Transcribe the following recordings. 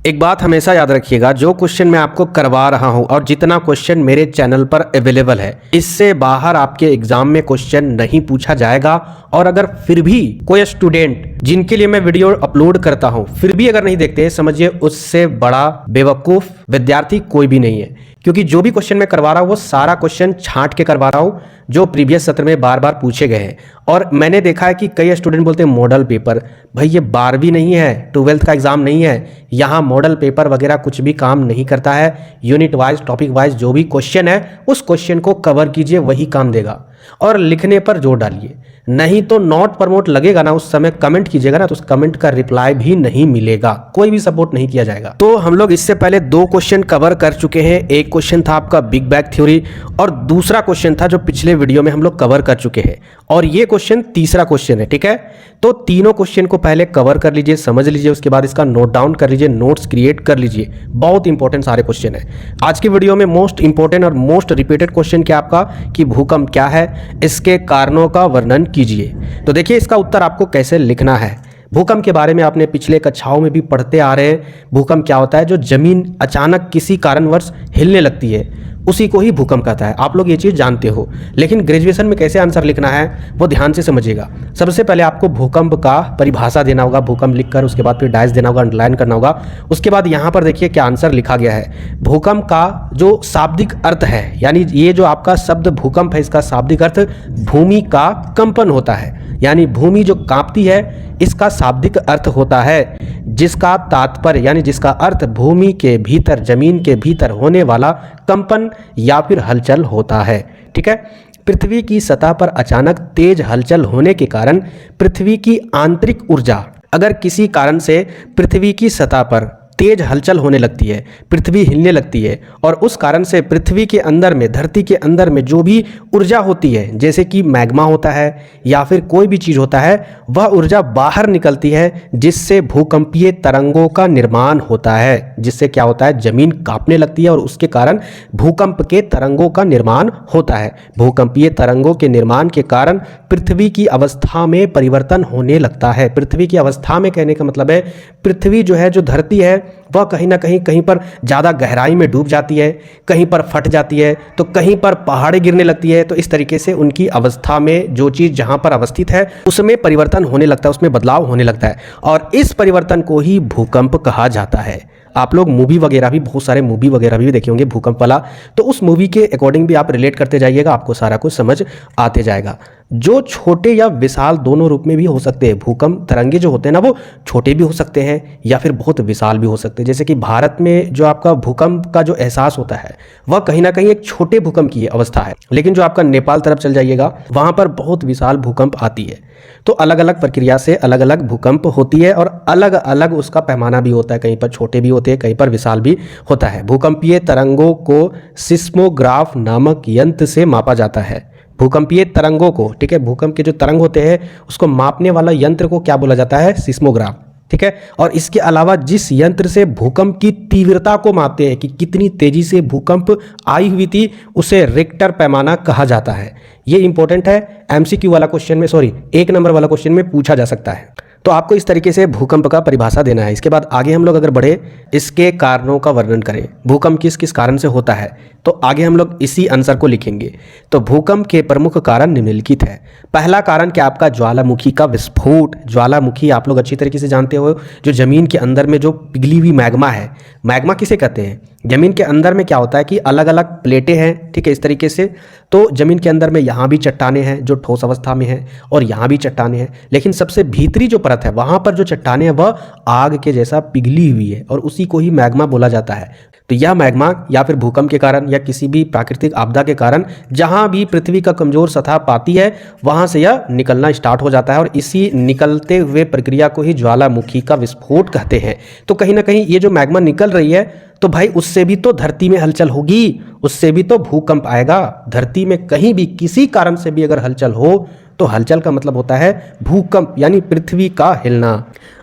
एक बात हमेशा याद रखिएगा, जो क्वेश्चन मैं आपको करवा रहा हूं और जितना क्वेश्चन मेरे चैनल पर अवेलेबल है, इससे बाहर आपके एग्जाम में क्वेश्चन नहीं पूछा जाएगा। और अगर फिर भी कोई स्टूडेंट जिनके लिए मैं वीडियो अपलोड करता हूं फिर भी अगर नहीं देखते, समझिए उससे बड़ा बेवकूफ विद्यार्थी कोई भी नहीं है। क्योंकि जो भी क्वेश्चन मैं करवा रहा हूं वो सारा क्वेश्चन छांट के करवा रहा हूं जो प्रीवियस सत्र में बार बार पूछे गए हैं। और मैंने देखा है कि कई स्टूडेंट बोलते हैं मॉडल पेपर। भाई ये 12वीं नहीं है, 12th का एग्जाम नहीं है, यहाँ मॉडल पेपर वगैरह कुछ भी काम नहीं करता है। यूनिट वाइज, टॉपिक वाइज जो भी क्वेश्चन है उस क्वेश्चन को कवर कीजिए, वही काम देगा। और लिखने पर जोर डालिए, नहीं तो नॉट प्रमोट लगेगा ना, उस समय कमेंट कीजिएगा ना, तो उस कमेंट का रिप्लाई भी नहीं मिलेगा, कोई भी सपोर्ट नहीं किया जाएगा। तो हम लोग इससे पहले 2 क्वेश्चन कवर कर चुके हैं। एक क्वेश्चन था आपका बिग बैग थ्योरी और दूसरा क्वेश्चन था जो पिछले वीडियो में हम लोग कवर कर चुके हैं, और ये क्वेश्चन तीसरा क्वेश्चन है। ठीक है, तो तीनों क्वेश्चन को पहले कवर कर लीजिए, समझ लीजिए, उसके बाद इसका नोट डाउन कर लीजिए, नोट्स क्रिएट कर लीजिए। बहुत इंपॉर्टेंट सारे क्वेश्चन है। आज की वीडियो में मोस्ट इंपॉर्टेंट और मोस्ट रिपीटेड क्वेश्चन क्या आपका कि भूकंप क्या है, इसके कारणों का वर्णन कीजिए। तो देखिए इसका उत्तर आपको कैसे लिखना है। भूकंप के बारे में आपने पिछले कक्षाओं में भी पढ़ते आ रहे हैं। भूकंप क्या होता है? जो जमीन अचानक किसी कारणवश हिलने लगती है उसी को ही भूकंप कहता है। आप लोग ये चीज़ जानते हो, लेकिन ग्रेजुएशन में कैसे आंसर लिखना है वो ध्यान से समझिएगा। सबसे पहले आपको भूकंप का परिभाषा देना होगा, भूकंप लिखकर उसके बाद फिर डायस देना होगा, अंडरलाइन करना होगा। उसके बाद यहाँ पर देखिए क्या आंसर लिखा गया है। भूकंप का जो शाब्दिक अर्थ है, यानी ये जो आपका शब्द भूकंप है, इसका शाब्दिक अर्थ भूमि का कंपन होता है, यानी भूमि जो कांपती है इसका शाब्दिक अर्थ होता है, जिसका तात्पर्य यानी जिसका अर्थ भूमि के भीतर, जमीन के भीतर होने वाला कंपन या फिर हलचल होता है। ठीक है, पृथ्वी की सतह पर अचानक तेज हलचल होने के कारण पृथ्वी की आंतरिक ऊर्जा, अगर किसी कारण से पृथ्वी की सतह पर तेज हलचल होने लगती है, पृथ्वी हिलने लगती है, और उस कारण से पृथ्वी के अंदर में, धरती के अंदर में जो भी ऊर्जा होती है, जैसे कि मैग्मा होता है या फिर कोई भी चीज़ होता है, वह ऊर्जा बाहर निकलती है, जिससे भूकंपीय तरंगों का निर्माण होता है। जिससे क्या होता है? जमीन कांपने लगती है और उसके कारण भूकंप के तरंगों का निर्माण होता है। भूकंपीय तरंगों के निर्माण के कारण पृथ्वी की अवस्था में परिवर्तन होने लगता है। पृथ्वी की अवस्था में कहने का मतलब है पृथ्वी जो है, जो धरती है, वह कहीं ना कहीं पर ज़्यादा गहराई में डूब जाती है, कहीं पर फट जाती है, तो कहीं पर पहाड़ें गिरने लगती है। तो इस तरीके से उनकी अवस्था में जो चीज़ जहाँ पर अवस्थित है उसमें परिवर्तन होने लगता है, उसमें बदलाव होने लगता है, और इस परिवर्तन को ही भूकंप कहा जाता है। आप लोग मूवी वगैरह भी, बहुत सारे मूवी वगैरह भी देखे होंगे भूकंप वाला, तो उस मूवी के अकॉर्डिंग भी आप रिलेट करते जाइएगा, आपको सारा कुछ समझ आते जाएगा। जो छोटे या विशाल दोनों रूप में भी हो सकते हैं। भूकंप तरंगे जो होते हैं ना, वो छोटे भी हो सकते हैं या फिर बहुत विशाल भी हो सकते हैं। जैसे कि भारत में जो आपका भूकंप का जो एहसास होता है वह कहीं ना कहीं एक छोटे भूकंप की अवस्था है, लेकिन जो आपका नेपाल तरफ चल जाइएगा वहाँ पर बहुत विशाल भूकंप आती है। तो अलग अलग प्रक्रिया से अलग अलग भूकंप होती है और अलग अलग उसका पैमाना भी होता है, कहीं पर छोटे भी होते हैं, कहीं पर विशाल भी होता है। भूकंपीय तरंगों को सिस्मोग्राफ नामक यंत्र से मापा जाता है। भूकंपीय तरंगों को, ठीक है, भूकंप के जो तरंग होते हैं उसको मापने वाला यंत्र को क्या बोला जाता है? सिस्मोग्राफ। ठीक है, और इसके अलावा जिस यंत्र से भूकंप की तीव्रता को मापते हैं कि कितनी तेजी से भूकंप आई हुई थी, उसे रिक्टर पैमाना कहा जाता है। ये इंपॉर्टेंट है, एमसीक्यू वाला क्वेश्चन में, सॉरी 1 नंबर वाला क्वेश्चन में पूछा जा सकता है। तो आपको इस तरीके से भूकंप का परिभाषा देना है। इसके बाद आगे हम लोग अगर बढ़े, इसके कारणों का वर्णन करें, भूकंप किस किस कारण से होता है, तो आगे हम लोग इसी आंसर को लिखेंगे। तो भूकंप के प्रमुख कारण निम्नलिखित है। पहला कारण क्या आपका? ज्वालामुखी का विस्फोट। ज्वालामुखी आप लोग अच्छी तरीके से जानते हो, जो जमीन के अंदर में जो पिघली हुई मैग्मा है। मैग्मा किसे कहते हैं? जमीन के अंदर में क्या होता है कि अलग अलग प्लेटें हैं, ठीक है, इस तरीके से। तो जमीन के अंदर में यहाँ भी चट्टानें हैं जो ठोस अवस्था में हैं, और यहाँ भी चट्टानें हैं, लेकिन सबसे भीतरी जो परत है वहाँ पर जो चट्टानें हैं वह आग के जैसा पिघली हुई है, और उसी को ही मैग्मा बोला जाता है। तो यह मैग्मा या फिर भूकंप के कारण या किसी भी प्राकृतिक आपदा के कारण जहाँ भी पृथ्वी का कमजोर सतह पाती है वहाँ से यह निकलना स्टार्ट हो जाता है, और इसी निकलते हुए प्रक्रिया को ही ज्वालामुखी का विस्फोट कहते हैं। तो कहीं ना कहीं ये जो मैग्मा निकल रही है, तो भाई उससे भी तो धरती में हलचल होगी, उससे भी तो भूकंप आएगा। धरती में कहीं भी किसी कारण से भी अगर हलचल हो तो हलचल का मतलब होता है भूकंप, यानी पृथ्वी का हिलना।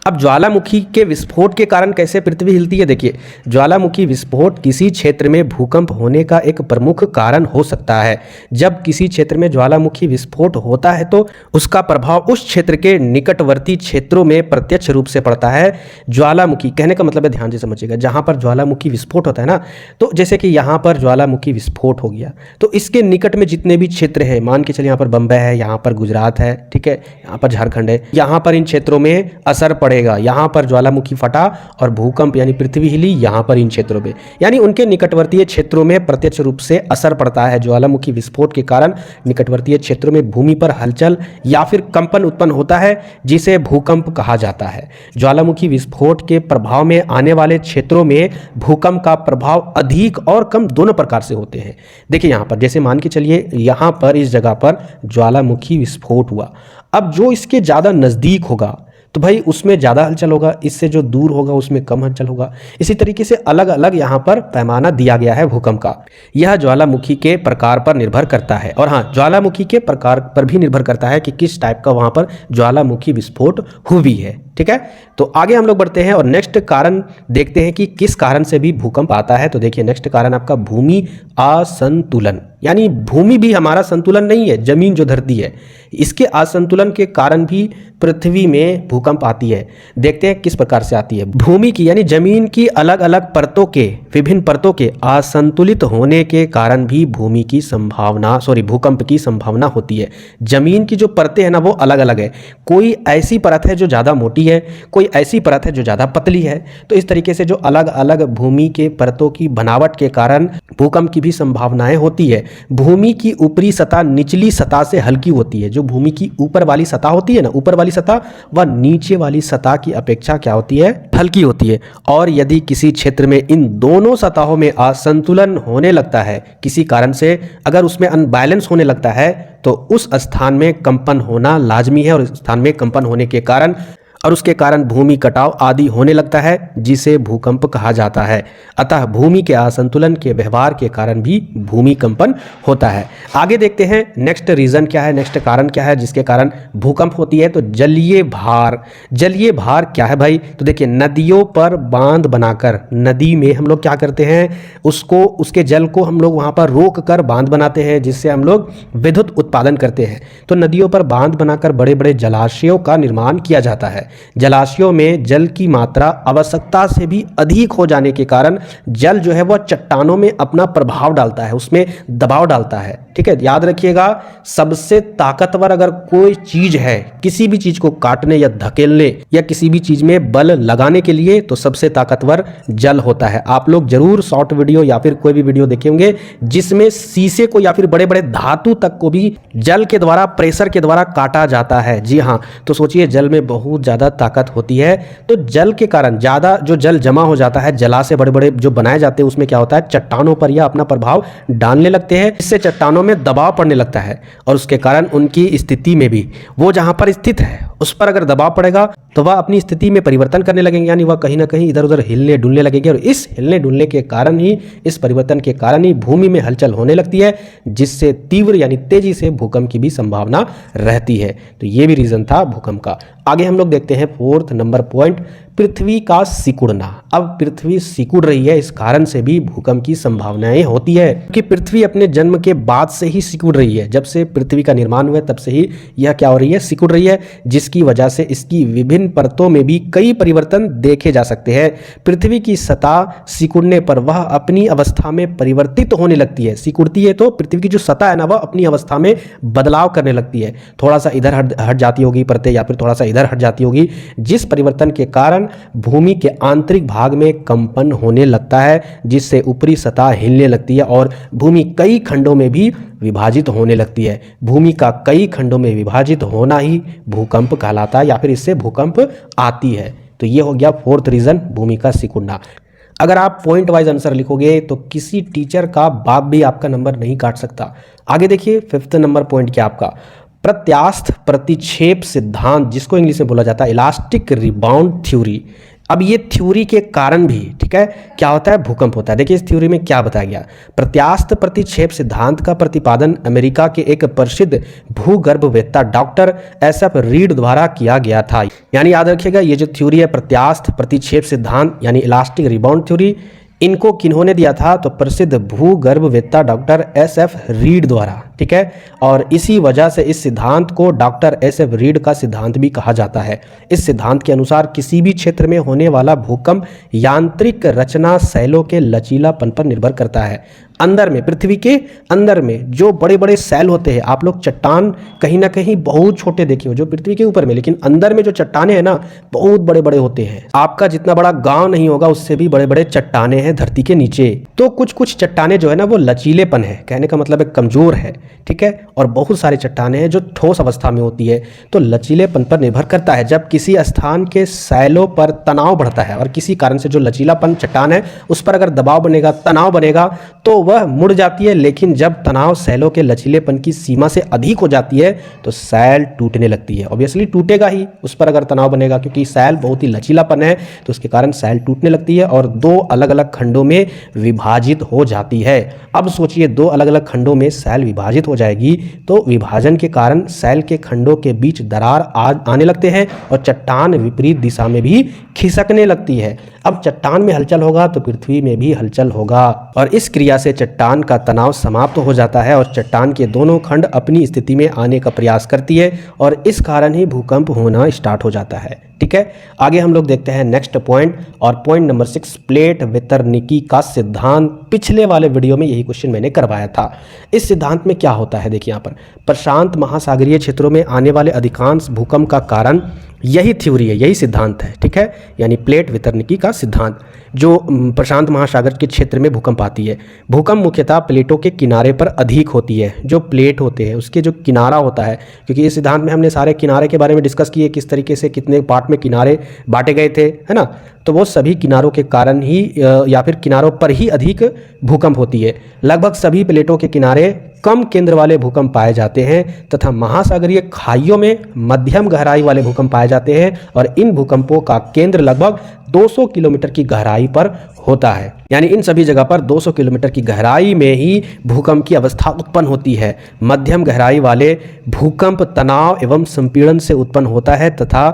अब ज्वालामुखी के विस्फोट के कारण कैसे पृथ्वी हिलती है, देखिए ज्वालामुखी विस्फोट किसी क्षेत्र में भूकंप होने का एक प्रमुख कारण हो सकता है। जब किसी क्षेत्र में ज्वालामुखी विस्फोट होता है तो उसका प्रभाव उस क्षेत्र के निकटवर्ती क्षेत्रों में प्रत्यक्ष रूप से पड़ता है। ज्वालामुखी कहने का मतलब है, ध्यान से समझिएगा, जहाँ पर ज्वालामुखी विस्फोट होता है ना, तो जैसे कि यहाँ पर ज्वालामुखी विस्फोट हो गया तो इसके निकट में जितने भी क्षेत्र है, मान के चलिए यहाँ पर बम्बई है, यहाँ पर गुजरात है, ठीक है, यहाँ पर झारखंड है, यहाँ पर इन क्षेत्रों में असर पड़ेगा। यहाँ पर ज्वालामुखी फटा और भूकंप यानी पृथ्वी हिली यहाँ पर इन क्षेत्रों में, यानी उनके निकटवर्तीय क्षेत्रों में प्रत्यक्ष रूप से असर पड़ता है। ज्वालामुखी विस्फोट के कारण निकटवर्तीय क्षेत्रों में भूमि पर हलचल या फिर कंपन उत्पन्न होता है, जिसे भूकंप कहा जाता है। ज्वालामुखी विस्फोट के प्रभाव में आने वाले क्षेत्रों में भूकंप का प्रभाव अधिक और कम दोनों प्रकार से होते हैं। देखिए यहाँ पर जैसे मान के चलिए यहाँ पर इस जगह पर ज्वालामुखी विस्फोट हुआ, अब जो इसके ज़्यादा नज़दीक होगा तो भाई उसमें ज़्यादा हलचल होगा, इससे जो दूर होगा उसमें कम हलचल होगा। इसी तरीके से अलग अलग यहाँ पर पैमाना दिया गया है भूकंप का। यह ज्वालामुखी के प्रकार पर निर्भर करता है, और हाँ ज्वालामुखी के प्रकार पर भी निर्भर करता है कि किस टाइप का वहाँ पर ज्वालामुखी विस्फोट हुई है। ठीक है, तो आगे हम लोग बढ़ते हैं और नेक्स्ट कारण देखते हैं कि किस कारण से भी भूकंप आता है। तो देखिए नेक्स्ट कारण आपका भूमि असंतुलन, यानी भूमि भी हमारा संतुलन नहीं है, जमीन जो धरती है इसके असंतुलन के कारण भी पृथ्वी में भूकंप आती है। देखते हैं किस प्रकार से आती है। भूमि की यानी जमीन की अलग अलग परतों के, विभिन्न परतों के असंतुलित होने के कारण भी भूमि की संभावना भूकंप की संभावना होती है। जमीन की जो परतें हैं ना वो अलग अलग है, कोई ऐसी परत है जो ज़्यादा मोटी है, कोई ऐसी परत है जो ज़्यादा पतली है। तो इस तरीके से जो अलग अलग भूमि के परतों की बनावट के कारण भूकंप की भी संभावनाएं होती है। भूमि की ऊपरी सतह निचली सतह से हल्की होती है। जो भूमि की ऊपर वाली सतह होती है ना, ऊपर वाली सतह वह नीचे वाली सतह की अपेक्षा क्या होती है, हल्की होती है। और यदि किसी क्षेत्र में इन दोनों सतहों में असंतुलन होने लगता है किसी कारण से, अगर उसमें अनबैलेंस होने लगता है तो उस स्थान में कंपन होना लाजमी है, और इस स्थान में कंपन होने के कारण और उसके कारण भूमि कटाव आदि होने लगता है, जिसे भूकंप कहा जाता है। अतः भूमि के असंतुलन के व्यवहार के कारण भी भूमि कंपन होता है। आगे देखते हैं नेक्स्ट रीजन क्या है, नेक्स्ट कारण क्या है जिसके कारण भूकंप होती है। तो जलीय भार। जलीय भार क्या है भाई, तो देखिए नदियों पर बांध बनाकर, नदी में हम लोग क्या करते हैं, उसको उसके जल को हम लोग वहाँ पर रोक कर बांध बनाते हैं, जिससे हम लोग विद्युत उत्पादन करते हैं। तो नदियों पर बांध बनाकर बड़े बड़े जलाशयों का निर्माण किया जाता है। जलाशयों में जल की मात्रा आवश्यकता से भी अधिक हो जाने के कारण जल जो है वह चट्टानों में अपना प्रभाव डालता है, उसमें दबाव डालता है। ठीक है, याद रखिएगा सबसे ताकतवर अगर कोई चीज है, किसी भी चीज को काटने या धकेलने या किसी भी चीज में बल लगाने के लिए, तो सबसे ताकतवर जल होता है। आप लोग जरूर शॉर्ट वीडियो या फिर कोई भी वीडियो देखे होंगे जिसमें शीशे को या फिर बड़े बड़े धातु तक को भी जल के द्वारा, प्रेशर के द्वारा काटा जाता है। जी हाँ, तो सोचिए जल में बहुत ज्यादा ताकत होती है। तो जल के कारण ज्यादा जो जल जमा हो जाता है, जलाशय बड़े बड़े जो बनाए जाते हैं उसमें क्या होता है, चट्टानों पर यह अपना प्रभाव डालने लगते हैं, इससे चट्टानों में दबाव पड़ने लगता है, और उसके कारण उनकी स्थिति में भी, वो जहां पर स्थित है उस पर अगर दबाव पड़ेगा तो वह अपनी स्थिति में परिवर्तन करने लगेंगे, यानी वह कहीं ना कहीं इधर उधर हिलने डुलने लगेंगे, और इस हिलने डुलने के कारण ही, इस परिवर्तन के कारण ही भूमि में हलचल होने लगती है, जिससे तीव्र यानी तेजी से भूकंप की भी संभावना रहती है। तो ये भी रीजन था भूकंप का। आगे हम लोग देखते हैं फोर्थ नंबर पॉइंट, पृथ्वी का सिकुड़ना। अब पृथ्वी सिकुड़ रही है, इस कारण से भी भूकंप की संभावनाएं होती है, क्योंकि पृथ्वी अपने जन्म के बाद से ही सिकुड़ रही है। जब से पृथ्वी का निर्माण हुआ तब से ही यह क्या हो रही है, सिकुड़ रही है, जिसकी वजह से इसकी विभिन्न परतों में भी कई परिवर्तन देखे जा सकते हैं। पृथ्वी की सतह सिकुड़ने पर वह अपनी अवस्था में परिवर्तित होने लगती है। सिकुड़ती है तो पृथ्वी की जो सतह है ना, वह अपनी अवस्था में बदलाव करने लगती है, थोड़ा सा इधर हट जाती होगी परतें, या फिर थोड़ा सा इधर हट जाती होगी, जिस परिवर्तन के कारण भूमि के आंतरिक भाग में कंपन होने लगता है, जिससे ऊपरी सतह हिलने लगती है और भूमि कई खंडों में भी विभाजित होने लगती है। भूमि का कई खंडों में विभाजित होना ही भूकंप कहलाता है, या फिर इससे भूकंप आती है। तो ये हो गया फोर्थ रीजन, भूमि का सिकुड़ना। अगर आप पॉइंट वाइज आंसर लिखोगे तो किसी टीचर का बाप भी आपका नंबर नहीं काट सकता। आगे देखिए फिफ्थ नंबर पॉइंट क्या आपका, प्रत्यास्थ प्रतिक्षेप सिद्धांत, जिसको इंग्लिश में बोला जाता है इलास्टिक रिबाउंड थ्योरी। अब ये थ्योरी के कारण भी, ठीक है, क्या होता है, भूकंप होता है। देखिए इस थ्योरी में क्या बताया गया, प्रत्यास्थ प्रतिक्षेप सिद्धांत का प्रतिपादन अमेरिका के एक प्रसिद्ध भूगर्भवेत्ता डॉक्टर SF रीड द्वारा किया गया था। यानी याद रखिएगा ये जो थ्योरी है प्रत्यास्थ प्रतिक्षेप सिद्धांत यानी इलास्टिक रिबाउंड थ्योरी, इनको किन्होंने दिया था, तो प्रसिद्ध भूगर्भवेत्ता डॉक्टर SF रीड द्वारा, ठीक है। और इसी वजह से इस सिद्धांत को डॉक्टर SF रीड का सिद्धांत भी कहा जाता है। इस सिद्धांत के अनुसार किसी भी क्षेत्र में होने वाला भूकंप यांत्रिक रचना शैलों के लचीलापन पर निर्भर करता है। अंदर में, पृथ्वी के अंदर में जो बड़े बड़े सेल होते हैं, आप लोग चट्टान कहीं ना कहीं बहुत छोटे देखे हो जो पृथ्वी के ऊपर में, लेकिन अंदर में जो चट्टाने हैं ना बहुत बड़े बड़े होते हैं। आपका जितना बड़ा गांव नहीं होगा उससे भी बड़े बड़े चट्टाने हैं धरती के नीचे। तो कुछ कुछ चट्टाने जो है ना वो लचीलेपन है, कहने का मतलब है कमजोर है, ठीक है। और बहुत सारे चट्टाने हैं जो ठोस अवस्था में होती है, तो लचीलेपन पर निर्भर करता है। जब किसी स्थान के सैलों पर तनाव बढ़ता है और किसी कारण से जो लचीलापन चट्टान है उस पर अगर दबाव बनेगा, तनाव बनेगा, तो वह मुड़ जाती है। लेकिन जब तनाव सैलों के लचीलेपन की सीमा से अधिक हो जाती है तो सैल टूटने लगती है। ऑब्वियसली टूटेगा ही उस पर अगर तनाव बनेगा, क्योंकि सैल बहुत ही लचीलापन है, तो उसके कारण सैल टूटने लगती है और दो अलग अलग खंडों में विभाजित हो जाती है। अब सोचिए दो अलग अलग खंडों में सैल विभाजित हो जाएगी तो विभाजन के कारण सैल के खंडों के बीच दरार आने लगते हैं और चट्टान विपरीत दिशा में भी खिसकने लगती है। अब चट्टान में हलचल होगा तो पृथ्वी में भी हलचल होगा और इस क्रिया से चट्टान का तनाव समाप्त हो जाता है और चट्टान के दोनों खंड अपनी स्थिति में आने का प्रयास करती है और इस कारण ही भूकंप होना स्टार्ट हो जाता है, ठीक है। आगे हम लोग देखते हैं नेक्स्ट पॉइंट, और पॉइंट नंबर 6, प्लेट वितरणिकी का सिद्धांत। पिछले वाले वीडियो में यही क्वेश्चन मैंने करवाया था। इस सिद्धांत में क्या होता है, देखिए यहाँ पर प्रशांत महासागरीय क्षेत्रों में आने वाले अधिकांश भूकंप का कारण यही थ्योरी है, यही सिद्धांत है, ठीक है। यानी प्लेट वितरणिकी का सिद्धांत, जो प्रशांत महासागर के क्षेत्र में भूकंप आती है। भूकंप मुख्यतः प्लेटों के किनारे पर अधिक होती है। जो प्लेट होते हैं उसके जो किनारा होता है, क्योंकि इस सिद्धांत में हमने सारे किनारे के बारे में डिस्कस किए, किस तरीके से कितने पार्ट में किनारे बांटे गए थे, है ना। तो वो सभी किनारों के कारण ही या फिर किनारों पर ही अधिक भूकंप होती है। लगभग सभी प्लेटों के किनारे कम केंद्र वाले भूकंप पाए जाते हैं तथा महासागरीय खाइयों में मध्यम गहराई वाले भूकंप पाए जाते हैं और इन भूकंपों का केंद्र लगभग 200 किलोमीटर की गहराई पर होता है। यानी इन सभी जगह पर 200 किलोमीटर की गहराई में ही भूकंप की अवस्था उत्पन्न होती है। मध्यम गहराई वाले भूकंप तनाव एवं संपीड़न से उत्पन्न होता है तथा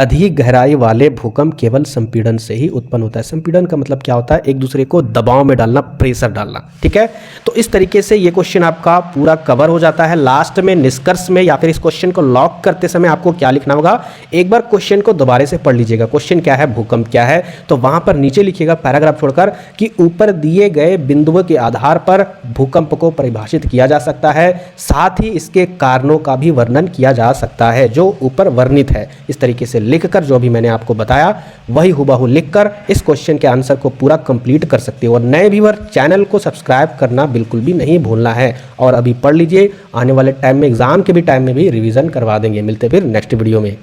अधिक गहराई वाले भूकंप केवल संपीड़न से ही उत्पन्न होता है। संपीड़न का मतलब क्या होता है, एक दूसरे को दबाव में डालना, प्रेशर डालना, ठीक है। तो इस तरीके से ये क्वेश्चन आपका पूरा कवर हो जाता है। लास्ट में निष्कर्ष में या फिर इस क्वेश्चन को लॉक करते समय आपको क्या लिखना होगा, एक बार क्वेश्चन को दोबारा से पढ़ लीजिएगा। क्वेश्चन क्या है, भूकंप क्या है, तो वहां पर नीचे लिखिएगा पैराग्राफ छोड़कर कि ऊपर दिए गए बिंदुओं के आधार पर भूकंप को परिभाषित किया जा सकता है, साथ ही इसके कारणों का भी वर्णन किया जा सकता है जो ऊपर वर्णित है। इस तरीके से लिखकर जो भी मैंने आपको बताया वही हुबहू लिखकर इस क्वेश्चन के आंसर को पूरा कंप्लीट कर सकते हो। और नए व्यूअर चैनल को सब्सक्राइब करना बिल्कुल भी नहीं भूलना है और अभी पढ़ लीजिए, आने वाले टाइम में एग्जाम के भी टाइम में भी रिवीजन करवा देंगे। मिलते फिर नेक्स्ट वीडियो में।